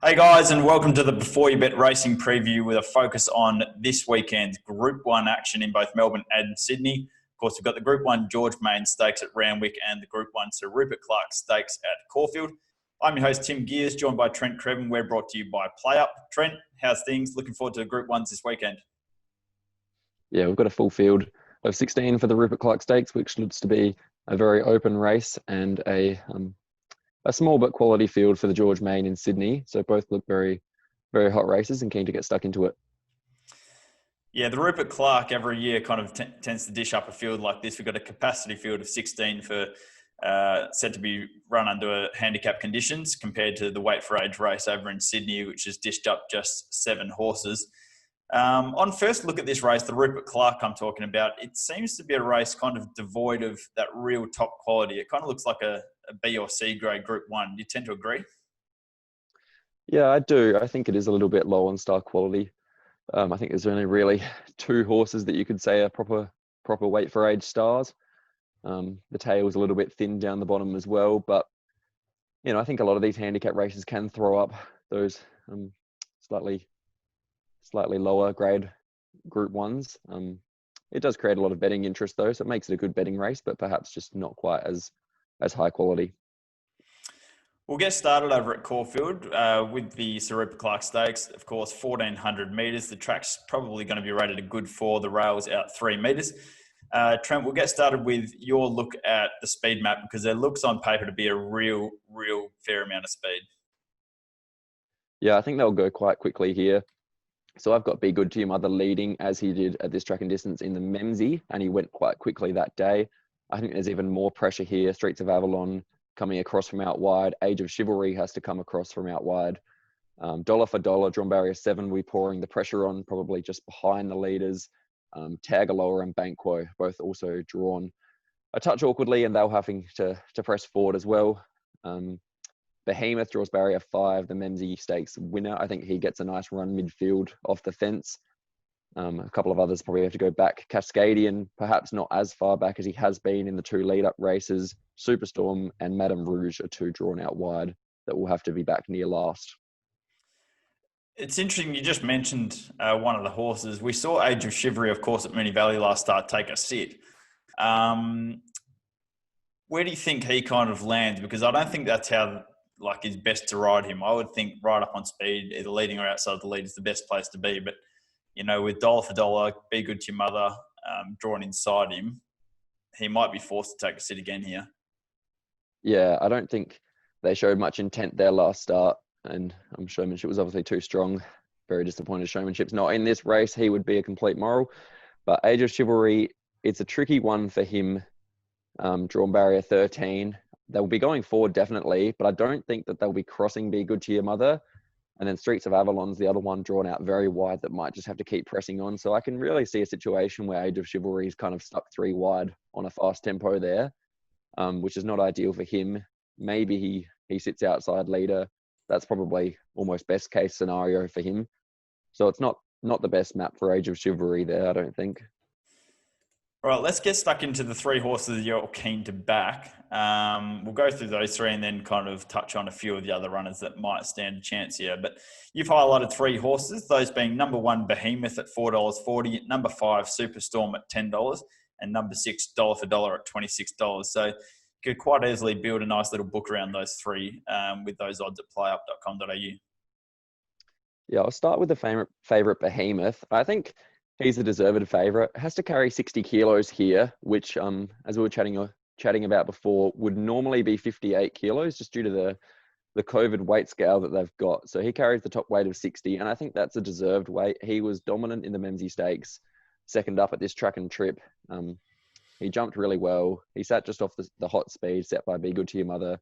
Hey guys, and welcome to the Before You Bet Racing preview with a focus on this weekend's Group 1 action in both Melbourne and Sydney. Of course, we've got the Group 1 George Main Stakes at Randwick and the Group 1 Sir Rupert Clarke Stakes at Caulfield. I'm your host, Tim Geers, joined by Trent Crebbin. We're brought to you by PlayUp. Trent, how's things? Looking forward to the Group 1s this weekend. Yeah, we've got a full field of 16 for the Rupert Clarke Stakes, which looks to be a very open race, and a small but quality field for the George Main in Sydney. So both look very, very hot races and keen to get stuck into it. Yeah, the Rupert Clarke every year kind of tends to dish up a field like this. We've got a capacity field of 16 for said to be run under handicap conditions compared to the weight for age race over in Sydney, which has dished up just 7 horses. On first look at this race, the Rupert Clarke I'm talking about, it seems to be a race kind of devoid of that real top quality. It kind of looks like a B or C grade Group 1. Do you tend to agree? Yeah, I do. I think it is a little bit low on star quality. I think there's only really 2 horses that you could say are proper weight for age stars. The tail's a little bit thin down the bottom as well, but I think a lot of these handicap races can throw up those slightly lower grade Group 1s. It does create a lot of betting interest though, so it makes it a good betting race, but perhaps just not quite as high quality. We'll get started over at Caulfield with the Sir Rupert Clarke Stakes. Of course, 1,400 metres. The track's probably going to be rated a good 4. The rail's out 3 metres. Trent, we'll get started with your look at the speed map because there looks on paper to be a real fair amount of speed. Yeah, I think they'll go quite quickly here. So I've got Be Good to Your Mother leading as he did at this track and distance in the Memsie, and he went quite quickly that day. I think there's even more pressure here. Streets of Avalon coming across from out wide. Age of Chivalry has to come across from out wide. Dollar for Dollar, Drawn Barrier 7, we pouring the pressure on, probably just behind the leaders. Tagaloa and Banquo, both also drawn a touch awkwardly, and they're having to press forward as well. Behemoth draws barrier 5, the Memsie Stakes winner. I think he gets a nice run midfield off the fence. A couple of others probably have to go back. Cascadian, perhaps not as far back as he has been in the 2 lead-up races. Superstorm and Madame Rouge are 2 drawn out wide that will have to be back near last. It's interesting, you just mentioned one of the horses. We saw Age of Chivalry, of course, at Moonee Valley last start take a sit. Where do you think he kind of lands? Because I don't think that's how is best to ride him. I would think right up on speed, either leading or outside the lead is the best place to be. But, with Dollar for Dollar, Be Good to Your Mother drawn inside him, he might be forced to take a sit again here. Yeah, I don't think they showed much intent there last start, and showmanship was obviously too strong. Very disappointed showmanship's not in this race. He would be a complete moral. But Age of Chivalry, it's a tricky one for him. Drawn barrier 13. They'll be going forward definitely, but I don't think that they'll be crossing Be Good to Your Mother. And then Streets of Avalon's the other one drawn out very wide that might just have to keep pressing on. So I can really see a situation where Age of Chivalry is kind of stuck 3 wide on a fast tempo there, which is not ideal for him. Maybe he sits outside leader. That's probably almost best case scenario for him. So it's not the best map for Age of Chivalry there, I don't think. All right, let's get stuck into the 3 horses you're keen to back. We'll go through those 3 and then kind of touch on a few of the other runners that might stand a chance here. But you've highlighted 3 horses, those being number 1, Behemoth at $4.40, number 5, Superstorm at $10, and number 6, Dollar for Dollar at $26. So you could quite easily build a nice little book around those 3 with those odds at playup.com.au. Yeah, I'll start with the favourite Behemoth. I think he's a deserved favourite. Has to carry 60 kilos here, which, as we were chatting about before, would normally be 58 kilos just due to the COVID weight scale that they've got. So he carries the top weight of 60, and I think that's a deserved weight. He was dominant in the Memsie Stakes, second up at this track and trip. He jumped really well. He sat just off the hot speed set by Be Good to Your Mother.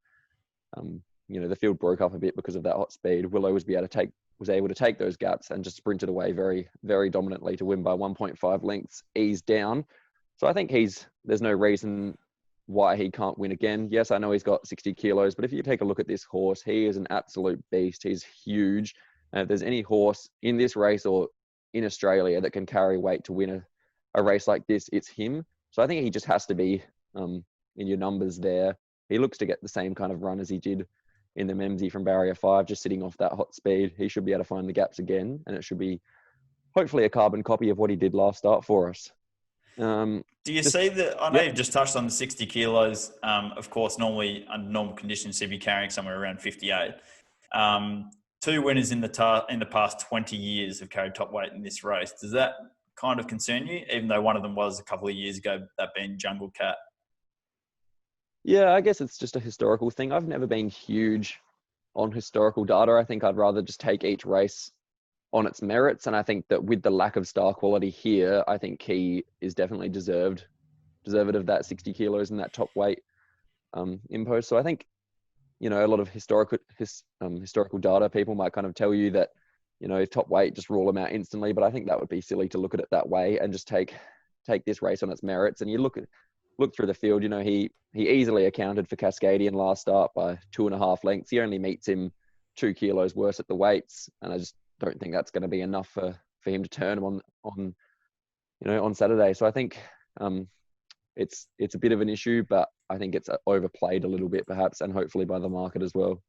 The field broke up a bit because of that hot speed. Willow was able to take those gaps and just sprinted away very, very dominantly to win by 1.5 lengths, ease down. So I think there's no reason why he can't win again. Yes, I know he's got 60 kilos, but if you take a look at this horse, he is an absolute beast. He's huge. And if there's any horse in this race or in Australia that can carry weight to win a race like this, it's him. So I think he just has to be in your numbers there. He looks to get the same kind of run as he did in the Memsey from barrier 5, just sitting off that hot speed. He should be able to find the gaps again, and it should be hopefully a carbon copy of what he did last start for us. Do you see that? I know you've just touched on the 60 kilos. Of course, normally under normal conditions, he'd be carrying somewhere around 58. Two winners in the past 20 years have carried top weight in this race. Does that kind of concern you, even though one of them was a couple of years ago, that being Jungle Cat? Yeah, I guess it's just a historical thing. I've never been huge on historical data. I think I'd rather just take each race on its merits. And I think that with the lack of star quality here, I think he is definitely deserved of that 60 kilos and that top weight imposed. So I think, a lot of historical data people might kind of tell you that, top weight, just rule him out instantly. But I think that would be silly to look at it that way and just take this race on its merits. And you look through the field, he easily accounted for Cascadian last start by 2.5 lengths. He only meets him 2 kilos worse at the weights. And I just don't think that's going to be enough for him to turn him on Saturday. So I think it's a bit of an issue, but I think it's overplayed a little bit perhaps, and hopefully by the market as well.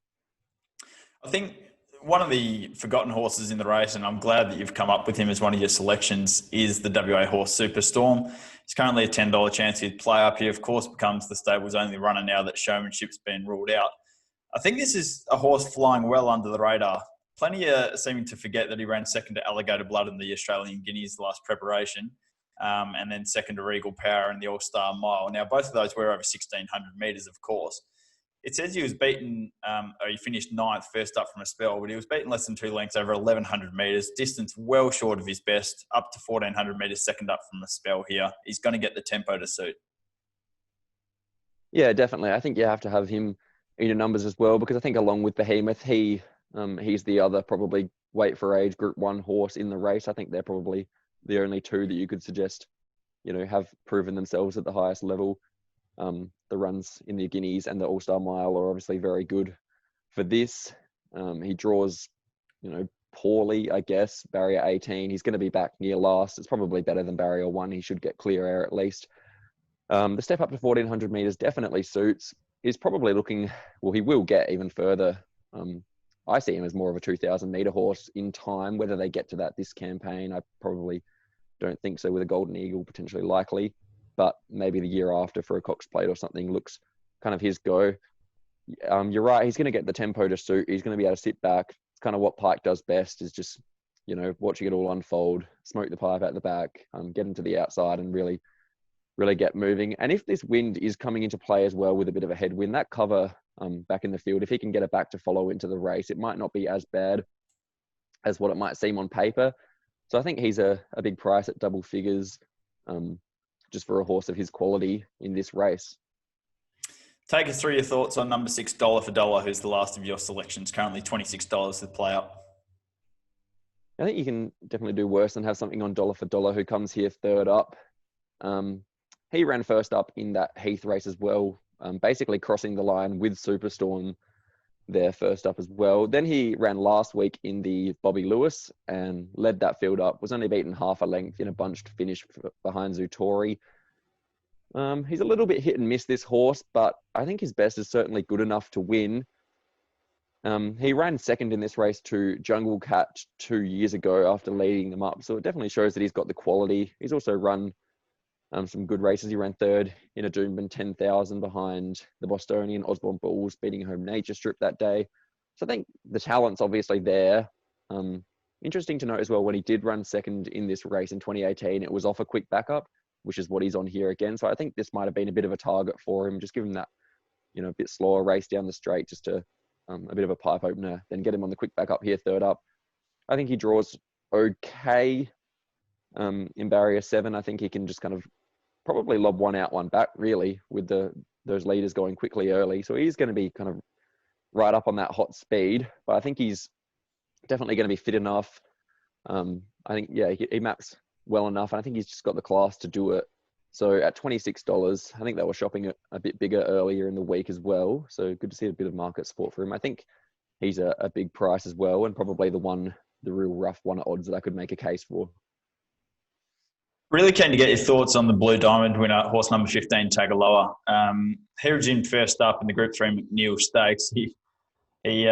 I think one of the forgotten horses in the race, and I'm glad that you've come up with him as one of your selections, is the WA horse Superstorm. He's currently a $10 chance with PlayUp. He, of course, becomes the stable's only runner now that showmanship's been ruled out. I think this is a horse flying well under the radar. Plenty are seeming to forget that he ran second to Alligator Blood in the Australian Guineas last preparation, and then second to Regal Power in the All-Star Mile. Now, both of those were over 1,600 metres, of course. It says he was beaten, or he finished 9th first up from a spell, but he was beaten less than 2 lengths over 1,100 metres, distance well short of his best, up to 1,400 metres second up from a spell here. He's going to get the tempo to suit. Yeah, definitely. I think you have to have him in your numbers as well, because I think along with Behemoth, he's the other probably weight for age Group 1 horse in the race. I think they're probably the only two that you could suggest, have proven themselves at the highest level. The runs in the Guineas and the All-Star Mile are obviously very good for this. He draws, poorly, I guess. Barrier 18, he's going to be back near last. It's probably better than Barrier 1. He should get clear air at least. The step up to 1,400 metres definitely suits. He's probably looking, well, he will get even further. I see him as more of a 2,000 metre horse in time. Whether they get to that this campaign, I probably don't think so, with a Golden Eagle potentially likely. But maybe the year after for a Cox Plate or something looks kind of his go. You're right, he's going to get the tempo to suit. He's going to be able to sit back. It's kind of what Pike does best, is just, watching it all unfold, smoke the pipe out the back, get into the outside and really get moving. And if this wind is coming into play as well with a bit of a headwind, that cover back in the field, if he can get it back to follow into the race, it might not be as bad as what it might seem on paper. So I think he's a big price at double figures, just for a horse of his quality in this race. Take us through your thoughts on number 6, Dollar for Dollar, who's the last of your selections, currently $26 with PlayUp. I think you can definitely do worse than have something on Dollar for Dollar, who comes here third up. He ran first up in that Heath race as well, basically crossing the line with Superstorm there first up as well. Then he ran last week in the Bobby Lewis and led that field up, was only beaten half a length in a bunched finish behind Zutori. He's a little bit hit and miss, this horse, but I think his best is certainly good enough to win. He ran second in this race to Jungle Cat 2 years ago after leading them up. So it definitely shows that he's got the quality. He's also run some good races. He ran third in a Doomben 10,000 behind the Bostonian Osborne Bulls, beating Home Nature Strip that day. So I think the talent's obviously there. Interesting to note as well, when he did run second in this race in 2018, it was off a quick backup, which is what he's on here again. So I think this might have been a bit of a target for him. Just give him that, a bit slower race down the straight, just to a bit of a pipe opener, then get him on the quick backup here third up. I think he draws okay in barrier 7. I think he can just kind of probably lob one out, one back, really, with those leaders going quickly early. So he's going to be kind of right up on that hot speed. But I think he's definitely going to be fit enough. I think, he maps well enough. And I think he's just got the class to do it. So at $26, I think they were shopping it a bit bigger earlier in the week as well. So good to see a bit of market support for him. I think he's a big price as well, and probably the real rough one at odds that I could make a case for. Really keen to get your thoughts on the Blue Diamond winner, horse number 15, Tagaloa. He was in first up in the Group 3 McNeil Stakes. He He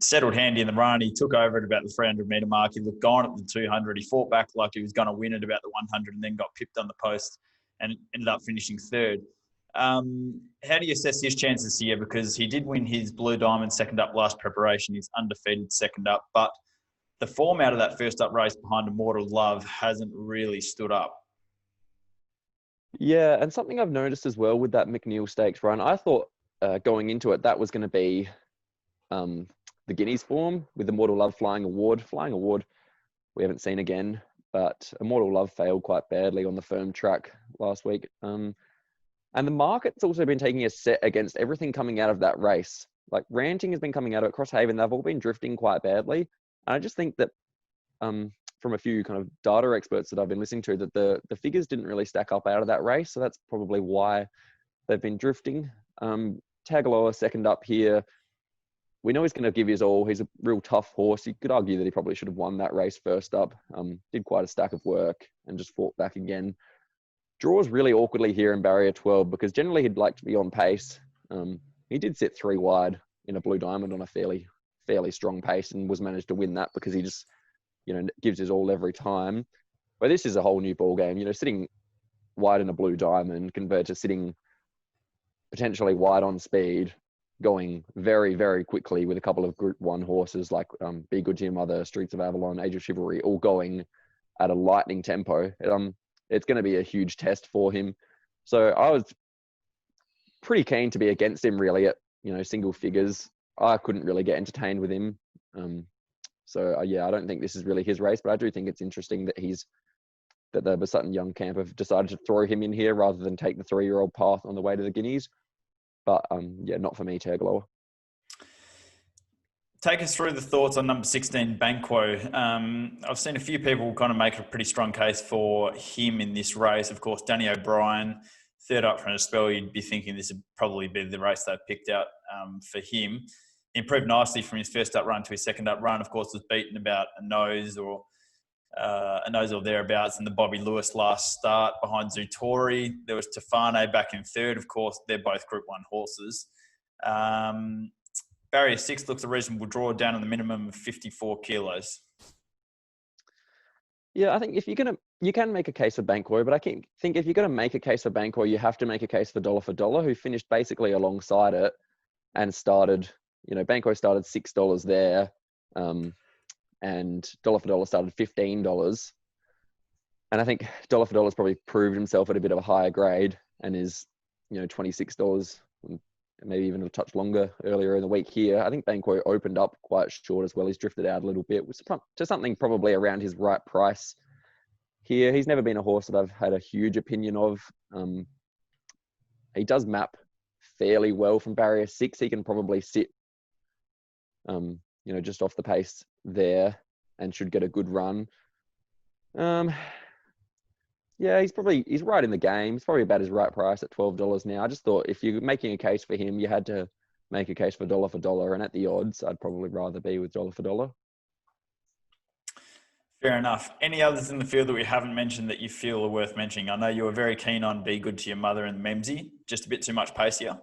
settled handy in the run. He took over at about the 300-metre mark. He looked gone at the 200. He fought back like he was going to win at about the 100 and then got pipped on the post and ended up finishing third. How do you assess his chances here? Because he did win his Blue Diamond second up last preparation. He's undefeated second up, but the form out of that first up race behind Immortal Love hasn't really stood up. Yeah, and something I've noticed as well with that McNeil Stakes run, I thought going into it, that was going to be the Guineas form with Immortal Love flying award. Flying award we haven't seen again, but Immortal Love failed quite badly on the firm track last week. And the market's also been taking a set against everything coming out of that race. Like Ranting has been coming out of it, Crosshaven, they've all been drifting quite badly. And I just think that from a few kind of data experts that I've been listening to, that the figures didn't really stack up out of that race. So that's probably why they've been drifting. Tagaloa second up here. We know he's going to give his all. He's a real tough horse. You could argue that he probably should have won that race first up. Did quite a stack of work and just fought back again. Draws really awkwardly here in barrier 12 because generally he'd like to be on pace. He did sit 3 wide in a Blue Diamond on a fairly strong pace and was managed to win that because he just, gives his all every time. But this is a whole new ball game. Sitting wide in a Blue Diamond compared to sitting potentially wide on speed, going very, very quickly with a couple of Group 1 horses like Be Good to Your Mother, Streets of Avalon, Age of Chivalry, all going at a lightning tempo. It's going to be a huge test for him. So I was pretty keen to be against him really at, single figures. I couldn't really get entertained with him. I don't think this is really his race, but I do think it's interesting that the Besutton Young camp have decided to throw him in here rather than take the 3-year-old path on the way to the Guineas. But not for me, Tagaloa. Take us through the thoughts on number 16, Banquo. I've seen a few people kind of make a pretty strong case for him in this race. Of course, Danny O'Brien, third up from a spell, you'd be thinking this would probably be the race they've picked out for him. Improved nicely from his first up run to his second up run. Of course, was beaten about a nose or thereabouts in the Bobby Lewis last start behind Zutori. There was Tefane back in third. Of course, they're both Group 1 horses. Barrier 6 looks a reasonable draw down on the minimum of 54 kilos. Yeah, I think if you can make a case for Banquo, but I think if you're going to make a case for Banquo, you have to make a case for Dollar, who finished basically alongside it and started, Banquo started $6 there. And Dollar started $15. And I think Dollar's probably proved himself at a bit of a higher grade and is, $26, maybe even a touch longer earlier in the week here. I think Banquo opened up quite short as well. He's drifted out a little bit to something probably around his right price here. He's never been a horse that I've had a huge opinion of. He does map fairly well from barrier 6. He can probably sit, just off the pace there and should get a good run. He's right in the game. He's probably about his right price at $12 now. I just thought if you're making a case for him, you had to make a case for dollar. And at the odds, I'd probably rather be with dollar. Fair enough. Any others in the field that we haven't mentioned that you feel are worth mentioning? I know you were very keen on Be Good to Your Mother and Memsy. Just a bit too much pace here.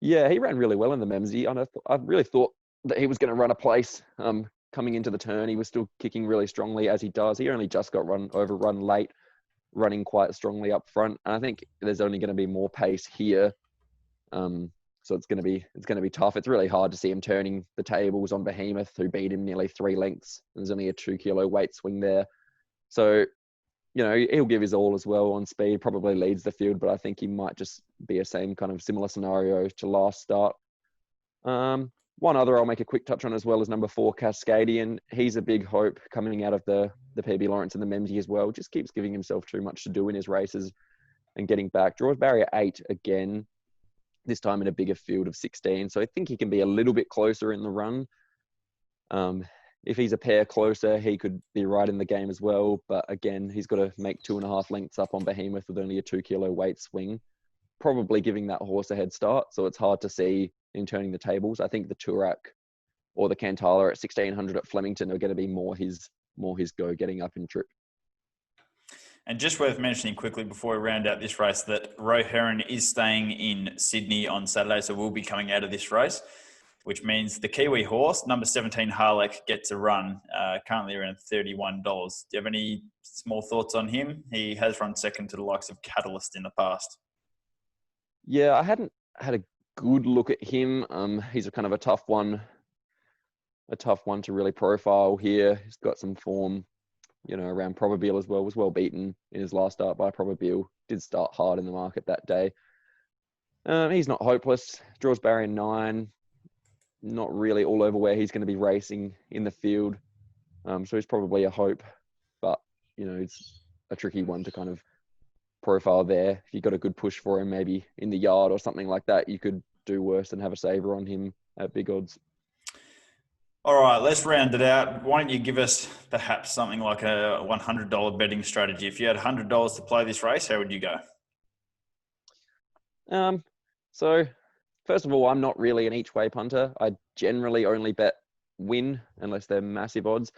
Yeah, he ran really well in the Memsy. I really thought that he was going to run a place coming into the turn. He was still kicking really strongly as he does. He only just got overrun late, running quite strongly up front. And I think there's only going to be more pace here. So it's going to be tough. It's really hard to see him turning the tables on Behemoth, who beat him nearly 3 lengths. There's only a 2 kilo weight swing there. So, he'll give his all as well on speed, probably leads the field, but I think he might just be a similar scenario to last start. One other I'll make a quick touch on as well is number 4, Cascadian. He's a big hope coming out of the PB Lawrence and the Memsy as well. Just keeps giving himself too much to do in his races and getting back. Draws barrier 8 again, this time in a bigger field of 16. So I think he can be a little bit closer in the run. If he's a pair closer, he could be right in the game as well. But again, he's got to make 2.5 lengths up on Behemoth with only a 2 kilo weight swing, probably giving that horse a head start. So it's hard to see in turning the tables. I think the Turak or the Cantala at 1600 at Flemington are going to be more his go getting up in trip. And just worth mentioning quickly before we round out this race that Roe Heron is staying in Sydney on Saturday, so we'll be coming out of this race, which means the Kiwi horse, number 17 Harlech, gets a run, currently around $31. Do you have any small thoughts on him? He has run second to the likes of Catalyst in the past. Yeah, I hadn't had a good look at him. He's a kind of a tough one to really profile here. He's got some form, around Probabeel as well. Was well beaten in his last start by Probabeel. Did start hard in the market that day. He's not hopeless. Draws barrier 9. Not really all over where he's going to be racing in the field. So he's probably a hope, but it's a tricky one to kind of profile there. If you got a good push for him, maybe in the yard or something like that, you could do worse than have a saver on him at big odds. All right, let's round it out. Why don't you give us perhaps something like a $100 betting strategy? If you had $100 to play this race, how would you go? So first of all, I'm not really an each way punter. I generally only bet win unless they're massive odds.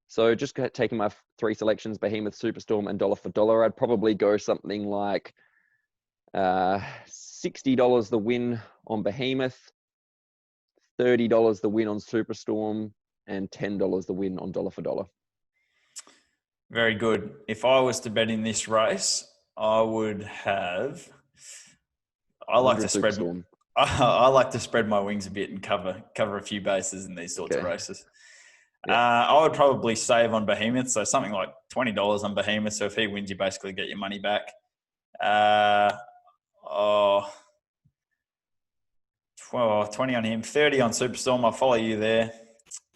So just taking my 3 selections, Behemoth, Superstorm, and Dollar for Dollar, I'd probably go something like $60 the win on Behemoth, $30 the win on Superstorm, and $10 the win on Dollar for Dollar. Very good. If I was to bet in this race, I would have... I like to spread my wings a bit and cover a few bases in these sorts of races. Yeah. I would probably save on Behemoth, so something like $20 on Behemoth. So if he wins, you basically get your money back. 20 on him, 30 on Superstorm. I'll follow you there.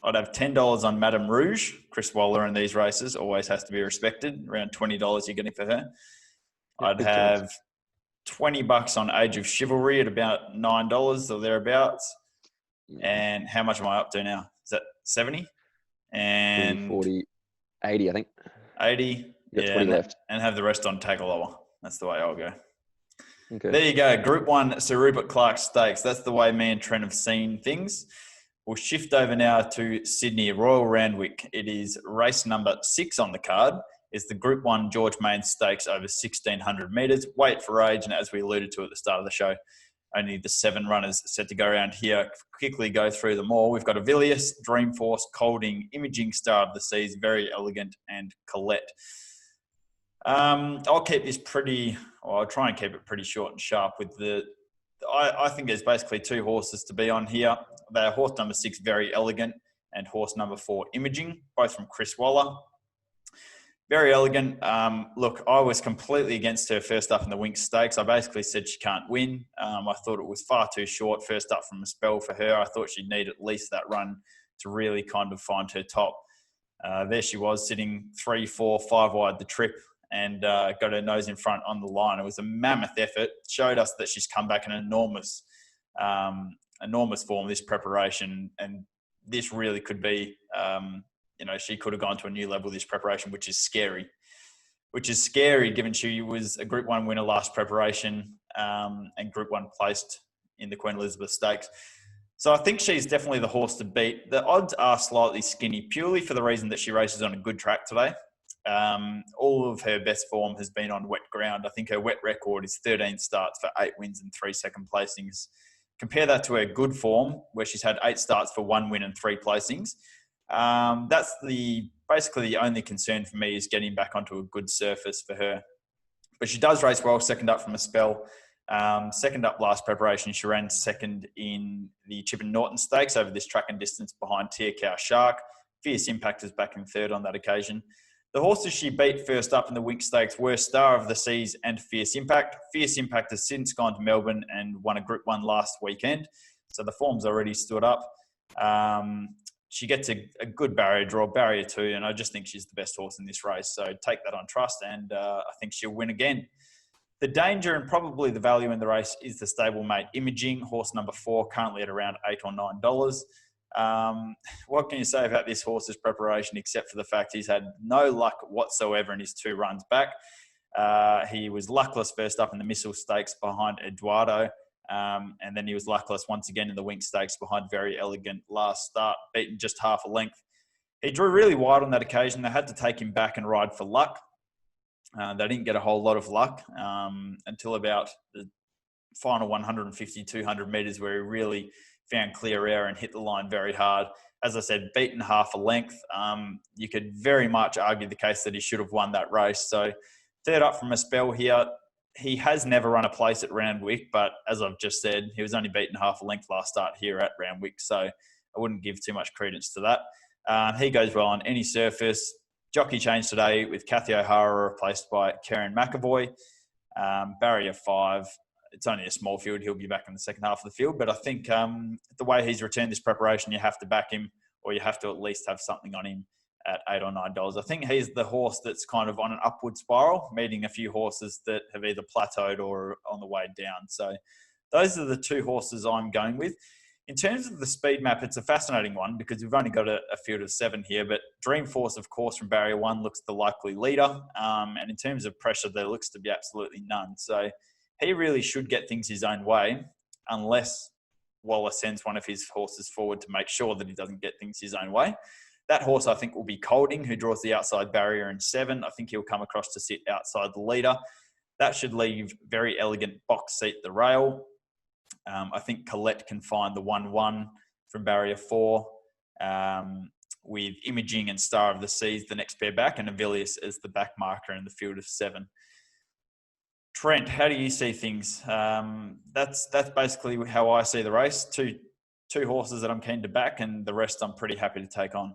I'd have $10 on Madame Rouge. Chris Waller in these races always has to be respected. Around $20 you're getting for her. Yeah, I'd have $20 on Age of Chivalry at about $9 or thereabouts. And how much am I up to now? Is that 70? And 40, 80, I think. 80. Yeah, 20 left. And have the rest on Tagaloa. That's the way I'll go. Okay. There you go. Group 1, Sir Rupert Clarke Stakes. That's the way me and Trent have seen things. We'll shift over now to Sydney, Royal Randwick. It is race number 6 on the card. It's the Group 1 George Main Stakes over 1,600 metres. Weight for age, and as we alluded to at the start of the show, only the 7 runners set to go around here. Quickly go through them all. We've got Avilius, Dreamforce, Colding, Imaging Star of the Seas, Very Elegant, and Colette. I'll keep this I'll try and keep it pretty short and sharp with I think there's basically 2 horses to be on here. They are horse number 6, Very Elegant, and horse number 4, Imaging, both from Chris Waller. Very Elegant. Look, I was completely against her first up in the Winx Stakes. I basically said she can't win. I thought it was far too short first up from a spell for her. I thought she'd need at least that run to really kind of find her top. There she was sitting 3, 4, 5 wide the trip and got her nose in front on the line. It was a mammoth effort. Showed us that she's come back in enormous form, this preparation. And this really could be... she could have gone to a new level this preparation, which is scary. Given she was a Group 1 winner last preparation and Group 1 placed in the Queen Elizabeth Stakes. So I think she's definitely the horse to beat. The odds are slightly skinny, purely for the reason that she races on a good track today. All of her best form has been on wet ground. I think her wet record is 13 starts for 8 wins and 3 second placings. Compare that to her good form, where she's had 8 starts for 1 win and 3 placings. That's basically the only concern for me is getting back onto a good surface for her. But she does race well, second up from a spell. Second up last preparation, she ran second in the Chip and Norton Stakes over this track and distance behind Tia Cow Shark. Fierce Impact is back in third on that occasion. The horses she beat first up in the Winx Stakes were Star of the Seas and Fierce Impact. Fierce Impact has since gone to Melbourne and won a Group 1 last weekend. So the form's already stood up. She gets a good barrier draw, barrier 2, and I just think she's the best horse in this race. So take that on trust, and I think she'll win again. The danger and probably the value in the race is the stablemate Imaging, horse number 4, currently at around $8 or $9. What can you say about this horse's preparation, except for the fact he's had no luck whatsoever in his 2 runs back? He was luckless first up in the Missile Stakes behind Eduardo. And then he was luckless once again in the Winx Stakes behind Very Elegant last start, beaten just half a length. He drew really wide on that occasion. They had to take him back and ride for luck. They didn't get a whole lot of luck until about the final 150, 200 metres where he really found clear air and hit the line very hard. As I said, beaten half a length. You could very much argue the case that he should have won that race. So third up from a spell here. He has never run a place at Randwick, but as I've just said, he was only beaten half a length last start here at Randwick, so I wouldn't give too much credence to that. He goes well on any surface. Jockey change today with Kathy O'Hara replaced by Karen McAvoy. Barrier 5, it's only a small field. He'll be back in the second half of the field, but I think the way he's returned this preparation, you have to back him, or you have to at least have something on him at $8 or $9. I think he's the horse that's kind of on an upward spiral, meeting a few horses that have either plateaued or on the way down. So those are the two horses I'm going with. In terms of the speed map, it's a fascinating one because we've only got a field of 7 here, but Dreamforce, of course, from Barrier 1 looks the likely leader. And in terms of pressure, there looks to be absolutely none. So he really should get things his own way unless Waller sends one of his horses forward to make sure that he doesn't get things his own way. That horse, I think, will be Colding, who draws the outside barrier in 7. I think he'll come across to sit outside the leader. That should leave Very Elegant box seat the rail. I think Colette can find the 1-1 from barrier 4 with Imaging and Star of the Seas, the next pair back, and Avilius as the back marker in the field of 7. Trent, how do you see things? That's basically how I see the race. Two horses that I'm keen to back, and the rest I'm pretty happy to take on.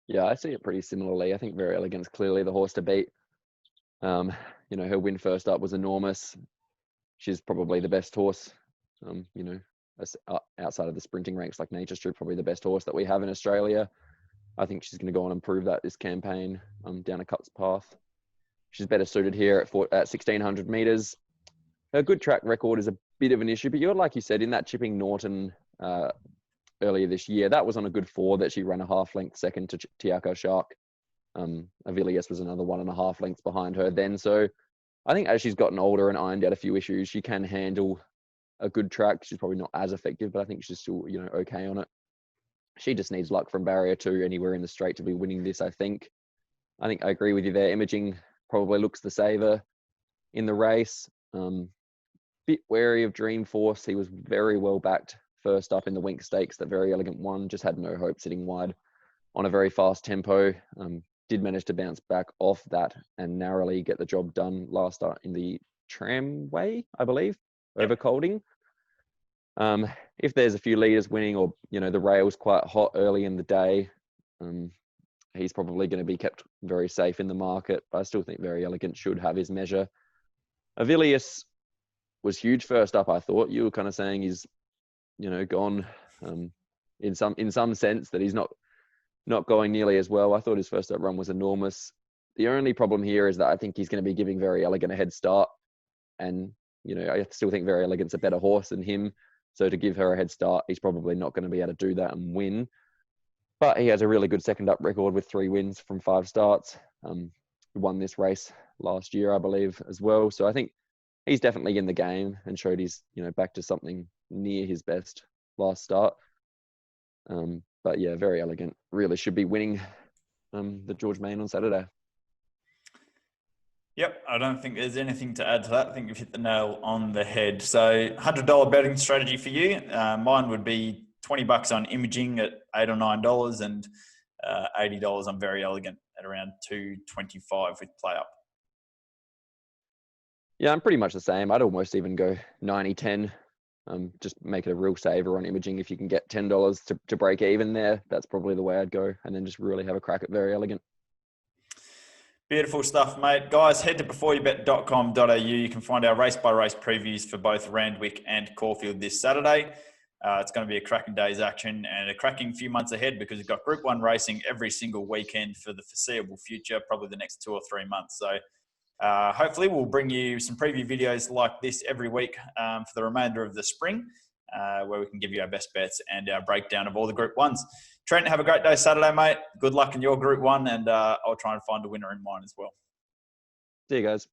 Yeah, I see it pretty similarly. I think Very Elegant's clearly the horse to beat. Her win first up was enormous. She's probably the best horse, outside of the sprinting ranks like Nature Strip, probably the best horse that we have in Australia. I think she's going to go on and prove that this campaign down a Cuts path. She's better suited here at 1,600 metres. Her good track record is a bit of an issue, but like you said, in that Chipping Norton earlier this year, that was on a good 4 that she ran a half length second to Tiako Shark. Avilius was another 1.5 lengths behind her then. So I think as she's gotten older and ironed out a few issues, she can handle a good track. She's probably not as effective, but I think she's still, okay on it. She just needs luck from barrier 2 anywhere in the straight to be winning this, I think. I think I agree with you there. Imaging probably looks the saver in the race. Bit wary of Dreamforce. He was very well backed first up in the Wink Stakes. That Very Elegant one. Just had no hope sitting wide on a very fast tempo. Did manage to bounce back off that and narrowly get the job done last start in the Tramway, I believe, over Colding. If there's a few leaders winning or, the rail's quite hot early in the day, he's probably going to be kept very safe in the market. But I still think Very Elegant should have his measure. Avilius was huge first up, I thought. You were kind of saying he's, gone in some sense that he's not going nearly as well. I thought his first up run was enormous. The only problem here is that I think he's going to be giving Very Elegant a head start. And, I still think Very Elegant's a better horse than him. So to give her a head start, he's probably not going to be able to do that and win. But he has a really good second up record with 3 wins from 5 starts. He won this race last year, I believe, as well. So I think he's definitely in the game and showed he's, back to something near his best last start. But yeah, Very Elegant really should be winning the George Main on Saturday. Yep, I don't think there's anything to add to that. I think you've hit the nail on the head. So $100 betting strategy for you. Mine would be $20 on Imaging at $8 or $9 and $80 on Very Elegant at around $2.25 with PlayUp. Yeah, I'm pretty much the same. I'd almost even go 90-10. Just make it a real saver on Imaging. If you can get $10 to break even there, that's probably the way I'd go. And then just really have a crack at Very Elegant. Beautiful stuff, mate. Guys, head to beforeyoubet.com.au. You can find our race-by-race previews for both Randwick and Caulfield this Saturday. It's going to be a cracking day's action and a cracking few months ahead because we've got Group 1 racing every single weekend for the foreseeable future, probably the next 2 or 3 months. So hopefully we'll bring you some preview videos like this every week for the remainder of the spring, where we can give you our best bets and our breakdown of all the Group 1s. Trent, have a great day Saturday, mate. Good luck in your Group 1, and I'll try and find a winner in mine as well. See you guys.